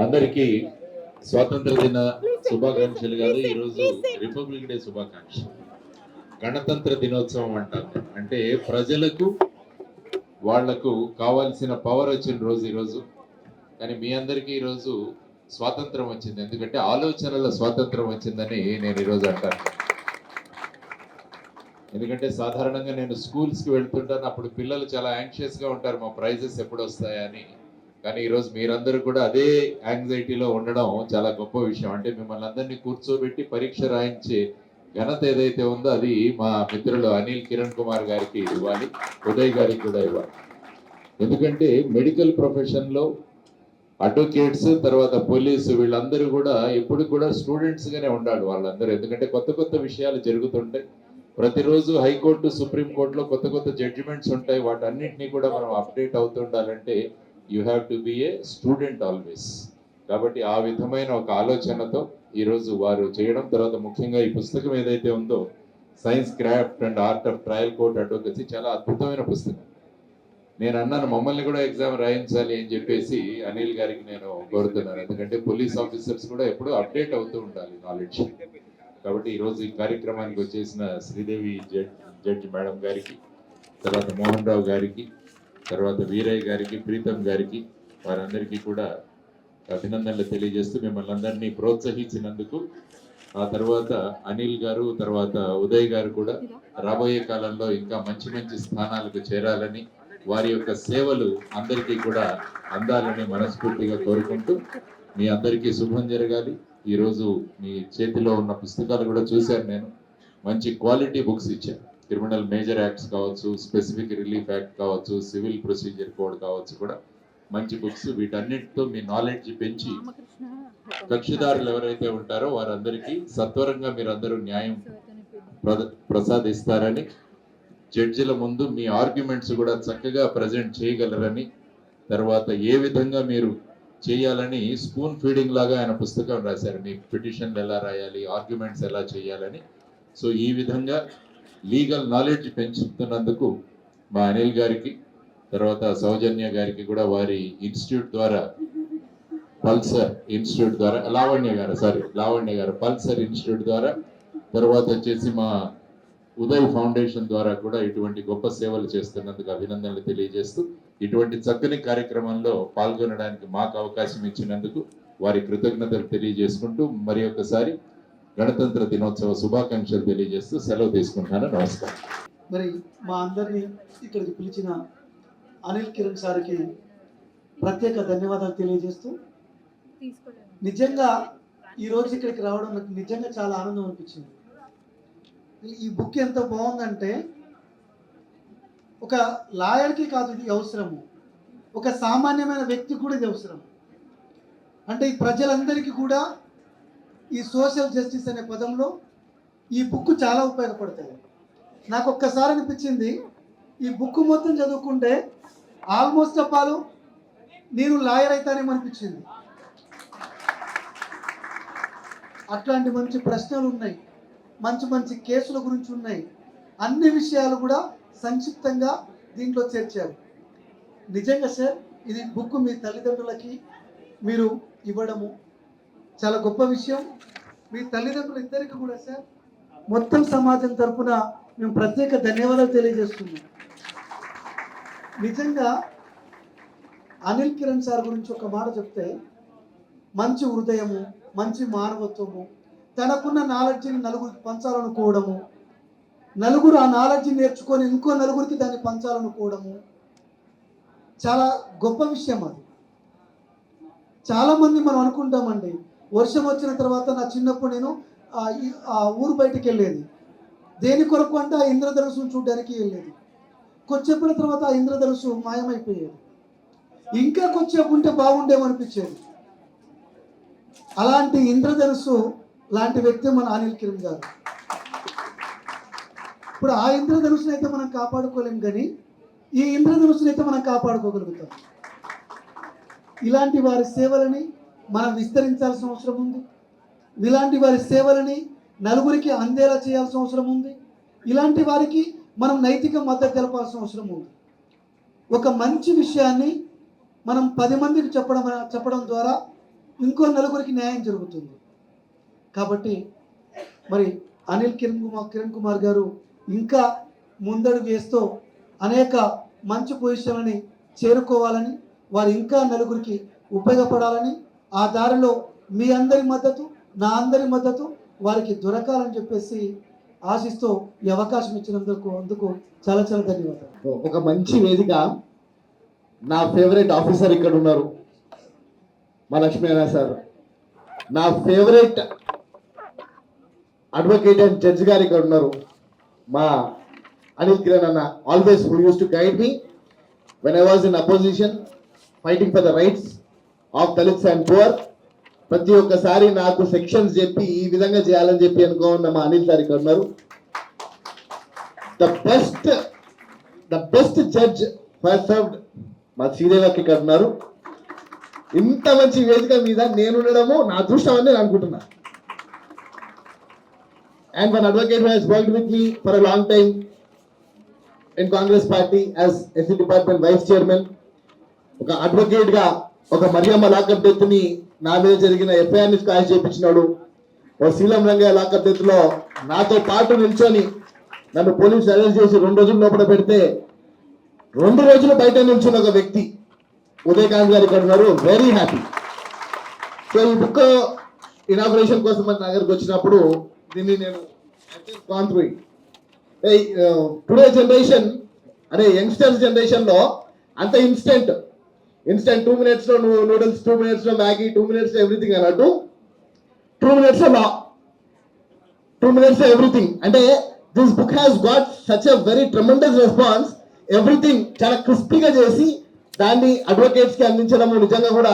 అందరికీ స్వాతంత్ర దిన శుభాకాంక్షలు కాదు, ఈరోజు రిపబ్లిక్ డే శుభాకాంక్షలు. గణతంత్ర దినోత్సవం అంటారు. అంటే ప్రజలకు వాళ్లకు కావాల్సిన పవర్ వచ్చిన రోజు ఈరోజు. కానీ మీ అందరికీ ఈరోజు స్వాతంత్రం వచ్చింది, ఎందుకంటే ఆలోచనల స్వాతంత్రం వచ్చిందని నేను ఈరోజు అంటాను. ఎందుకంటే సాధారణంగా నేను స్కూల్స్కి వెళ్తుంటాను, అప్పుడు పిల్లలు చాలా యాంగ్షియస్గా ఉంటారు మా ప్రైజెస్ ఎప్పుడు వస్తాయని. కానీ ఈరోజు మీరందరూ కూడా అదే యాంగ్జైటీలో ఉండడం చాలా గొప్ప విషయం. అంటే మిమ్మల్ని అందరినీ కూర్చోబెట్టి పరీక్ష రాయించే ఘనత ఏదైతే ఉందో అది మా మిత్రులు అనిల్ కిరణ్ కుమార్ గారికి ఇవ్వాలి, ఉదయ్ గారికి కూడా ఇవ్వాలి. ఎందుకంటే మెడికల్ ప్రొఫెషన్లో అడ్వకేట్స్, తర్వాత పోలీసు, వీళ్ళందరూ కూడా ఎప్పుడు కూడా స్టూడెంట్స్గానే ఉండాలి వాళ్ళందరూ. ఎందుకంటే కొత్త కొత్త విషయాలు జరుగుతుంటాయి. ప్రతిరోజు హైకోర్టు, సుప్రీంకోర్టులో కొత్త కొత్త జడ్జిమెంట్స్ ఉంటాయి. వాటన్నింటినీ కూడా మనం అప్డేట్ అవుతుండాలంటే you have to be a student always. కాబట్టి ఆ విధమైన ఒక ఆలోచనతో ఈరోజు వారు చేయడం, తర్వాత ముఖ్యంగా ఈ పుస్తకం ఏదైతే ఉందో science, craft and art of trial court advocacy, చాలా అద్భుతమైన పుస్తకం. నేను అన్నాను మమ్మల్ని కూడా ఎగ్జామ్ రాయించాలి అని చెప్పేసి అనిల్ గారికి నేను కోరుతున్నాను. ఎందుకంటే పోలీస్ ఆఫీసర్స్ కూడా ఎప్పుడూ అప్డేట్ అవుతూ ఉండాలి నాలెడ్జ్. కాబట్టి ఈరోజు ఈ కార్యక్రమానికి వచ్చేసిన శ్రీదేవి జడ్జి మేడం గారికి, తర్వాత మోహన్ రావు గారికి, తర్వాత వీరయ్య గారికి, ప్రీతం గారికి, వారందరికీ కూడా అభినందనలు తెలియజేస్తూ మిమ్మల్ని అందరినీ ప్రోత్సహించినందుకు. ఆ తర్వాత అనిల్ గారు, తర్వాత ఉదయ్ గారు కూడా రాబోయే కాలంలో ఇంకా మంచి మంచి స్థానాలకు చేరాలని, వారి యొక్క సేవలు అందరికీ కూడా అందాలని మనస్ఫూర్తిగా కోరుకుంటూ మీ అందరికీ శుభం జరగాలి. ఈరోజు మీ చేతిలో ఉన్న పుస్తకాలు కూడా చూశాను నేను. మంచి క్వాలిటీ బుక్స్ ఇచ్చారు. క్రిమినల్ మేజర్ యాక్ట్స్ కావచ్చు, స్పెసిఫిక్ రిలీఫ్ యాక్ట్ కావచ్చు, సివిల్ ప్రొసీజర్ కోడ్ కావచ్చు, కూడా మంచి బుక్స్. వీటన్నిటితో మీ నాలెడ్జ్ పెంచి కక్షిదారులు ఎవరైతే ఉంటారో వారందరికీ సత్వరంగా మీరందరూ న్యాయం ప్రసాదిస్తారని, జడ్జిల ముందు మీ ఆర్గ్యుమెంట్స్ కూడా చక్కగా ప్రజెంట్ చేయగలరని, తర్వాత ఏ విధంగా మీరు చేయాలని స్పూన్ ఫీడింగ్ లాగా ఆయన పుస్తకం రాశారు. మీ పిటిషన్లు ఎలా రాయాలి, ఆర్గ్యుమెంట్స్ ఎలా చేయాలని. సో ఈ విధంగా లీగల్ నాలెడ్జ్ పెంచుతున్నందుకు మా అనిల్ గారికి, తర్వాత సౌజన్య గారికి కూడా వారి ఇన్స్టిట్యూట్ ద్వారా, పల్సర్ ఇన్స్టిట్యూట్ ద్వారా, లావణ్య గారు పల్సర్ ఇన్స్టిట్యూట్ ద్వారా, తర్వాత వచ్చేసి మా ఉదయ్ ఫౌండేషన్ ద్వారా కూడా ఇటువంటి గొప్ప సేవలు చేస్తున్నందుకు అభినందనలు తెలియజేస్తూ, ఇటువంటి చక్కని కార్యక్రమంలో పాల్గొనడానికి మాకు అవకాశం ఇచ్చినందుకు వారి కృతజ్ఞతలు తెలియజేసుకుంటూ మరి ఒకసారి గణతంత్ర దినోత్సవ శుభాకాంక్షలు తెలియజేస్తూ సెలవు తీసుకుంటున్నాను. నమస్కారం. మరి మా అందరినీ ఇక్కడికి పిలిచిన అనిల్ కిరణ్ సార్కి ప్రత్యేక ధన్యవాదాలు తెలియజేస్తూ, నిజంగా ఈరోజు ఇక్కడికి రావడం నాకు నిజంగా చాలా ఆనందం అనిపించింది. ఈ బుక్ ఎంత బాగుందంటే, ఒక లాయర్కి కాదు ఇది అవసరము, ఒక సామాన్యమైన వ్యక్తికి కూడా ఇది అవసరం. అంటే ఈ ప్రజలందరికీ కూడా ఈ సోషల్ జస్టిస్ అనే పదంలో ఈ బుక్ చాలా ఉపయోగపడుతుంది. నాకు ఒక్కసారి అనిపించింది, ఈ బుక్ మొత్తం చదువుకుంటే ఆల్మోస్ట్ అప్పాలు నేను లాయర్ అవుతానేమో అనిపించింది. అట్లాంటి మంచి ప్రశ్నలు ఉన్నాయి, మంచి మంచి కేసుల గురించి ఉన్నాయి, అన్ని విషయాలు కూడా సంక్షిప్తంగా దీంట్లో చేర్చారు. నిజంగా సార్, ఇది బుక్ మీ తల్లిదండ్రులకి మీరు ఇవ్వడము చాలా గొప్ప విషయం. మీ తల్లిదండ్రులు ఇద్దరికి కూడా సార్ మొత్తం సమాజం తరఫున మేము ప్రత్యేక ధన్యవాదాలు తెలియజేస్తున్నాం. నిజంగా అనిల్ కిరణ్ సార్ గురించి ఒక మాట చెప్తే, మంచి హృదయము, మంచి మానవత్వము, తనకున్న నాలెడ్జిని నలుగురికి పంచాలనుకోవడము, నలుగురు ఆ నాలెడ్జ్ నేర్చుకొని ఇంకో నలుగురికి దాన్ని పంచాలనుకోవడము చాలా గొప్ప విషయం. అది చాలామంది మనం అనుకుంటామండి, వర్షం వచ్చిన తర్వాత నా చిన్నప్పుడు నేను ఆ ఊరు బయటికి వెళ్ళేది దేని కొరకు అంటే ఆ ఇంద్రధనుసును చూడడానికి వెళ్ళేది. కొద్దిసేపటి తర్వాత ఆ ఇంద్రధనుసు మాయమైపోయేది, ఇంకా కొద్దిసేపు ఉంటే బాగుండేమనిపించేది. అలాంటి ఇంద్రధనుసు లాంటి వ్యక్తి మన అనిల్ కిరణ్ గారు. ఇప్పుడు ఆ ఇంద్రధనుసుని అయితే మనం కాపాడుకోలేం, కానీ ఈ ఇంద్రధనుసుని అయితే మనం కాపాడుకోగలుగుతాం. ఇలాంటి వారి సేవలని మనం విస్తరించాల్సిన అవసరం ఉంది. ఇలాంటి వారి సేవలని నలుగురికి అందేలా చేయాల్సిన అవసరం ఉంది. ఇలాంటి వారికి మనం నైతిక మద్దతు తెలపాల్సిన అవసరం ఉంది. ఒక మంచి విషయాన్ని మనం 10 మందికి చెప్పడం ద్వారా ఇంకో నలుగురికి న్యాయం జరుగుతుంది. కాబట్టి మరి కిరణ్ కుమార్ గారు ఇంకా ముందడుగు వేస్తూ అనేక మంచి పొజిషన్లని చేరుకోవాలని, వారు ఇంకా నలుగురికి ఉపయోగపడాలని, ఆ దారిలో మీ అందరి మద్దతు, నా అందరి మద్దతు వారికి దొరకాలని చెప్పేసి ఆశిస్తూ ఈ అవకాశం ఇచ్చినందుకు చాలా చాలా ధన్యవాదాలు. ఒక మంచి వేదిక. నా ఫేవరెట్ ఆఫీసర్ ఇక్కడ ఉన్నారు, మా లక్ష్మీనారాయణ సార్. నా ఫేవరెట్ అడ్వకేట్ అండ్ జడ్జి గారు ఇక్కడ ఉన్నారు, మా అనిల్ కిరణ్ అన్న. Always who use to guide me when I was in opposition fighting for the rights of Dalits and poor. ప్రతి ఒక్కసారి నాకు సెక్షన్స్ చెప్పి ఈ విధంగా చేయాలని చెప్పి అనుకోన్న మా అనిల్ సార్ ఇక్కడ ఉన్నారు. The best judge for served మా శ్రీదేవకి ఇక్కడ ఉన్నారు. ఇంత మంచి వేదిక మీద నేను ఉండడము నా అదృష్టం అని నేను అనుకుంటున్నా. And one advocate who has worked with me for a long time in Congress party as SC Department Vice Chairman. ఒక అడ్వకేట్ గా ఒక మరియమ్మ లాకప్ డెత్ ని నా మీద జరిగిన ఎఫ్ఐఆర్ ని స్కాష్ చేయించినాడు. ఒక శీలం రంగయ్య లాకప్ డెత్ లో నాతో పాటు నిల్చొని నన్ను పోలీసు అరెస్ట్ చేసి 2 రోజుల లోపల పెడితే 2 రోజులు బయట నిల్చున్న ఒక వ్యక్తి ఉదయకాంత్ గారు ఇక్కడ ఉన్నారు. Very happy. సో ఈ బుక్ ఇనాగ్రేషన్ కోసం మన దగ్గరకు వచ్చినప్పుడు దీన్ని నేను టుడే జనరేషన్ అదే యంగ్స్టర్స్ జనరేషన్ లో అంత ఇన్స్టెంట్ 2 minutes లో నూడిల్స్, 2 minutes లో మ్యాగీ, 2 minutes లో ఎవ్రీథింగ్ అన్నట్టు 2 minutes లో 2 minutes లో ఎవ్రీథింగ్. అంటే this book has got such a very tremendous response. Everything చాలా క్రిస్పీగా చేసి దాన్ని అడ్వకేట్స్ కి అందించడం నిజంగా కూడా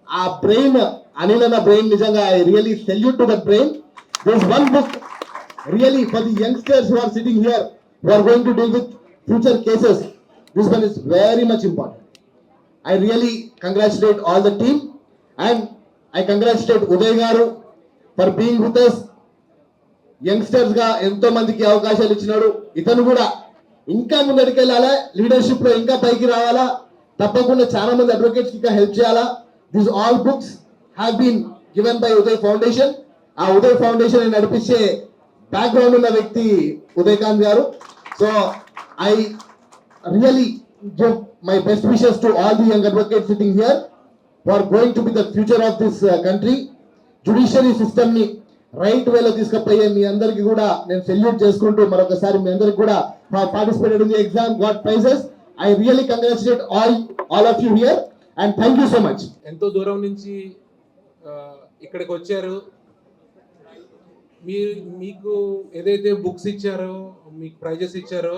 ఆ బ్రెయిన్, అనిల్ అన్న బ్రెయిన్, నిజంగా I really salute to that brain. There's one book really for the youngsters who are sitting here who are going to deal with future cases. This one is very much important. I really congratulate all the team and I congratulate Uday garu for being with us. Youngsters గా ఎంతో మందికి అవకాశాలు ఇచ్చినాడు. ఇతను కూడా ఇంకా ముందరికి వెళ్ళాలా, లీడర్షిప్ లో ఇంకా పైకి రావాలా, తప్పకుండా చాలా మంది అడ్వకేట్స్ కి ఇంకా హెల్ప్ చేయాలా. These all books have been given by Uday Foundation. ఆ ఉదయ్ ఫౌండేషన్ నడిపించే బ్యాక్గ్రౌండ్ ఉన్న వ్యక్తి ఉదయకాంత్ గారు. So I really give my best wishes to all the young advocates sitting here who are going to be the future of this country. Judiciary system ని right వేలో తీసుకుపోయే మీ అందరికి కూడా నేను సెల్యూట్ చేసుకుంటూ మరొకసారి మీ అందరికి కూడా participated in the exam, got prizes. I really congratulate all of you here and thank you so much. ఎంతో దూరం నుంచి ఇక్కడికి వచ్చారు. మీకు ఏదైతే బుక్స్ ఇచ్చారో, మీకు ప్రైజెస్ ఇచ్చారో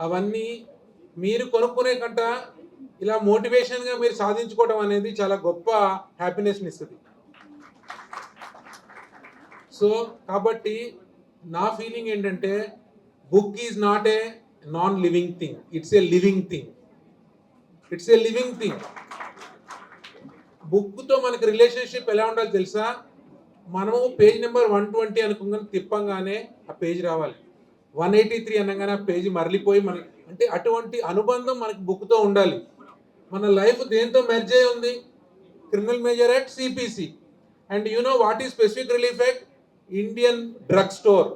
అవన్నీ మీరు కొనుక్కునే కంట ఇలా మోటివేషన్గా మీరు సాధించుకోవడం అనేది చాలా గొప్ప హ్యాపీనెస్ని ఇస్తుంది. సో కాబట్టి నా ఫీలింగ్ ఏంటంటే book is not a non living thing, it's a living thing. It's a living thing. బుక్తో మనకి రిలేషన్షిప్ ఎలా ఉండాలో తెలుసా? మనము పేజ్ నెంబర్ 120 అనుకోగానే తిప్పంగానే ఆ పేజ్ రావాలి, 183 అనగానే ఆ పేజ్ మరలిపోయి మనకి, అంటే అటువంటి అనుబంధం మనకి బుక్తో ఉండాలి. మన లైఫ్ దేంతో మెర్జ్ అయి ఉంది? Criminal major act, CPC. And you know what is specific relief act? Indian drug store.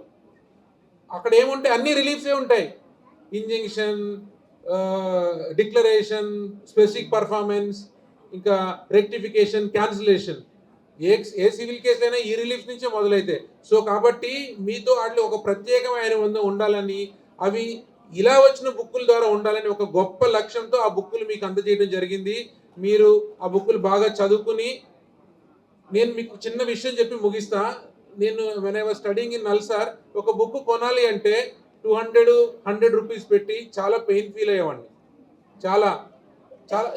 అక్కడ ఏముంటాయి? అన్ని రిలీఫ్సే ఉంటాయి. ఇంజంక్షన్, డిక్లరేషన్, స్పెసిఫిక్ పర్ఫార్మెన్స్, ఇంకా రెక్టిఫికేషన్, క్యాన్సిలేషన్. ఏ సివిల్ కేసులైనా ఈ రిలీఫ్ నుంచే మొదలైతే. సో కాబట్టి మీతో వాటిలో ఒక ప్రత్యేకమైన ఉండాలని, అవి ఇలా వచ్చిన బుక్కుల ద్వారా ఉండాలని ఒక గొప్ప లక్ష్యంతో ఆ బుక్కులు మీకు అందజేయడం జరిగింది. మీరు ఆ బుక్కులు బాగా చదువుకుని, నేను మీకు చిన్న విషయం చెప్పి ముగిస్తా. నేను when I was studying in NALSAR ఒక బుక్ కొనాలి అంటే 200 రూపీస్ పెట్టి చాలా పెయిన్ ఫీల్ అయ్యేవాడిని. చాలా చాలా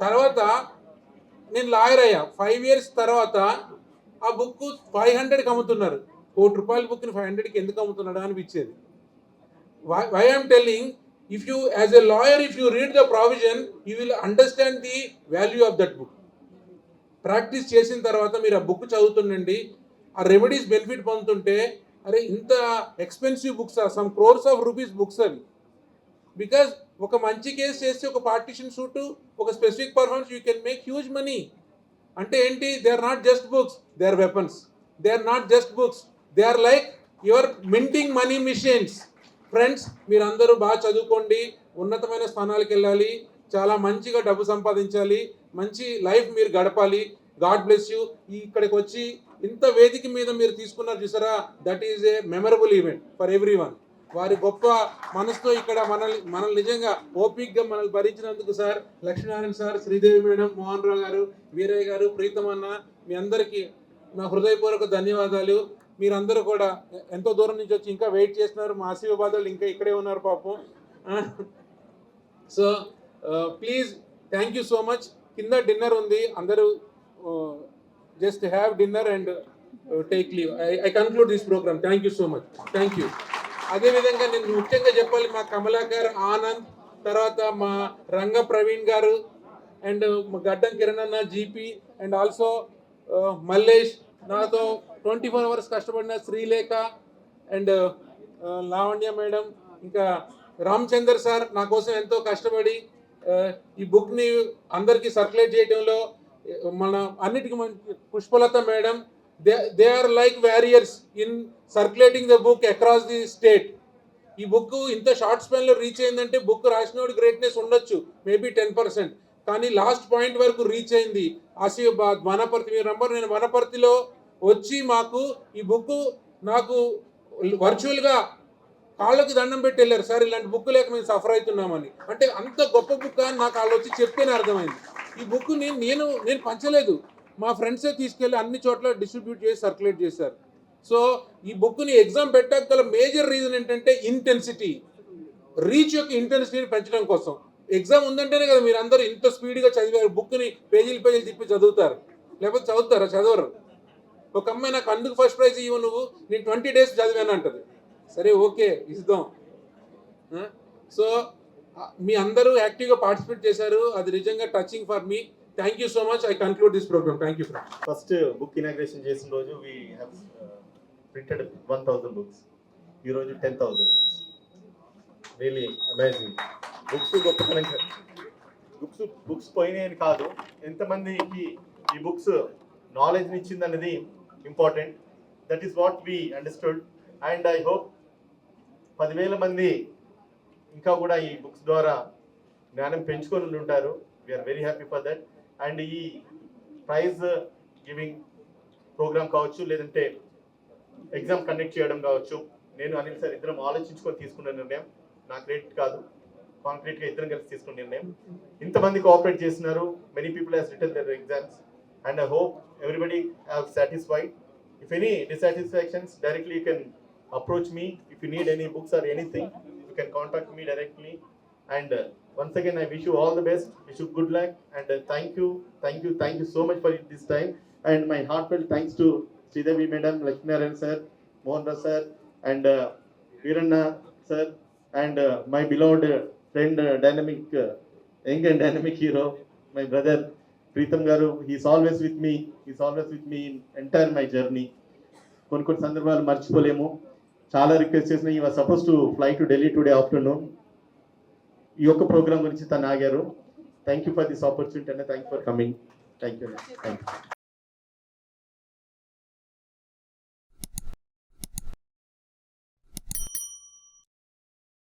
తర్వాత నేను లాయర్ అయ్యా. 5 years తర్వాత ఆ బుక్ 500కి అమ్ముతున్నారు. ₹1 బుక్ని 500కి ఎందుకు అమ్ముతున్నాడు అనిపించేది. Why I'm telling, if you as a lawyer, if you read the provision, you will understand the value of that book. Practice చేసిన తర్వాత మీరు ఆ బుక్ చదువుతుండండి, ఆ రెమెడీస్ బెనిఫిట్ పొందుతుంటే, అరే ఇంత expensive books, some crores of rupees books అవి. Because ఒక మంచి కేసు చేస్తే ఒక పార్టిషన్ సూటు, ఒక specific performance, you can make huge money. అంటే ఏంటి, they are not just books, they are weapons. They are not just books, they are like your minting money machines. Friends, మీరందరూ బాగా చదువుకోండి, ఉన్నతమైన స్థానాలకు వెళ్ళాలి, చాలా మంచిగా డబ్బు సంపాదించాలి, మంచి లైఫ్ మీరు గడపాలి. God bless you. ఇక్కడికి వచ్చి ఇంత వేదిక మీద మీరు తీసుకున్నారు చూసారా, that is a memorable event for everyone. వారి గొప్ప మనసుతో ఇక్కడ మనల్ని నిజంగా ఓపిక్గా మనల్ని భరించినందుకు sir, Lakshminarayana sir, Sridevi madam, Mohan Rao garu, Veeraiah గారు, ప్రీతం అన్న, మీ అందరికీ నా హృదయపూర్వక ధన్యవాదాలు. మీరందరూ కూడా ఎంతో దూరం నుంచి వచ్చి ఇంకా వెయిట్ చేస్తున్నారు. మా ఆశీర్వాదాలు ఇంకా ఇక్కడే ఉన్నారు పాపం. So please, thank you so much. కింద డిన్నర్ ఉంది, అందరూ just have dinner and take leave. I conclude this program. Thank you so much. Thank you. అదేవిధంగా నేను ముఖ్యంగా చెప్పాలి, మా కమలాకర్, ఆనంద్, తర్వాత మా రంగ ప్రవీణ్ గారు, అండ్ మా గడ్డం కిరణ్ అన్న, జీపీ, అండ్ ఆల్సో మల్లేష్, నాతో 24 hours కష్టపడిన శ్రీలేఖ అండ్ లావణ్య మేడం, ఇంకా రామచందర్ సార్ నా కోసం ఎంతో కష్టపడి ఈ బుక్ని అందరికీ సర్క్యులేట్ చేయడంలో మన అన్నిటికీ Pushpalatha madam, they are like warriors in circulating the book across the state. ఈ బుక్ ఇంత షార్ట్ స్పాన్లో రీచ్ అయిందంటే బుక్ రాసినోడి గ్రేట్నెస్ ఉండొచ్చు, మేబీ 10%, కానీ లాస్ట్ పాయింట్ వరకు రీచ్ అయింది. ఆసిఫాబాద్, వనపర్తి, మీరు నంబర్, నేను వనపర్తిలో వచ్చి మాకు ఈ బుక్ నాకు వర్చువల్గా కాళ్ళకి దండం పెట్టి వెళ్ళారు, సార్ ఇలాంటి బుక్ లేక మేము సఫర్ అవుతున్నామని. అంటే అంత గొప్ప బుక్ అని నాకు వాళ్ళు వచ్చి చెప్తేనే అర్థమైంది. ఈ బుక్ నేను పంచలేదు, మా ఫ్రెండ్సే తీసుకెళ్ళి అన్ని చోట్ల డిస్ట్రిబ్యూట్ చేసి సర్క్యులేట్ చేశారు. సో ఈ బుక్ని ఎగ్జామ్ పెట్టక గల మేజర్ రీజన్ ఏంటంటే ఇంటెన్సిటీ, రీచ్ యొక్క ఇంటెన్సిటీని పెంచడం కోసం. ఎగ్జామ్ ఉందంటేనే కదా మీరు అందరూ ఇంత స్పీడ్గా చదివారు, బుక్ని పేజీలు తిప్పి చదువుతారు, లేకపోతే చదువుతారా? చదవరు. ఒక అమ్మాయి నాకు అందుకు ఫస్ట్ ప్రైజ్ ఇవ్వ నువ్వు, నేను 20 days చదివాను అంటది. సరే ఓకే ఇద్దాం. సో మీ అందరూ యాక్టివ్గా పార్టిసిపేట్ చేశారు, అది నిజంగా touching for me. Thank you so much. I conclude this program. Thank you. First book inauguration చేసిన రోజు వీ హ్యావ్ ప్రింటెడ్ 1000 books. ఈరోజు 10,000 books. Really amazing. బుక్స్ గొప్పతనం, బుక్స్ పోయినాయని కాదు, ఎంతమందికి ఈ బుక్స్ నాలెడ్జ్ని ఇచ్చింది అనేది important. That is what we understood. And I hope 10,000 మంది ఇంకా కూడా ఈ బుక్స్ ద్వారా జ్ఞానం పెంచుకొని ఉంటారు. We are very happy for that. And ఈ ప్రైజ్ గివింగ్ ప్రోగ్రామ్ కావచ్చు, లేదంటే ఎగ్జామ్ కండక్ట్ చేయడం కావచ్చు, నేను అనిల్ సార్ ఇద్దరం ఆలోచించుకొని తీసుకున్న నిర్ణయం, నా క్రెడిట్ కాదు, కాంక్రీట్గా ఇద్దరం కలిసి తీసుకున్న నిర్ణయం. ఇంతమంది కోఆపరేట్ చేస్తున్నారు. Many people has written their exams and I hope everybody have satisfied. If any dissatisfactions, directly you can approach me. If you need any books or anything, you can contact me directly. And once again, I wish you all the best, wish you good luck, and thank you so much for this time. And my heartfelt thanks to Sridevi Madam, Lakshminarayan sir, Mohan Rao sir, and Veeranna sir, and my beloved friend, young and dynamic hero, my brother Pritam garu. He's always with me in entire my journey. కొన్ని సందర్భాలు మర్చిపోలేము. చాలా request చేసిన, ఈ was supposed to fly to Delhi today afternoon. ఈ యొక్క program గురించి తను ఆగారు. Thank you for this opportunity and thank you for coming. Thank you.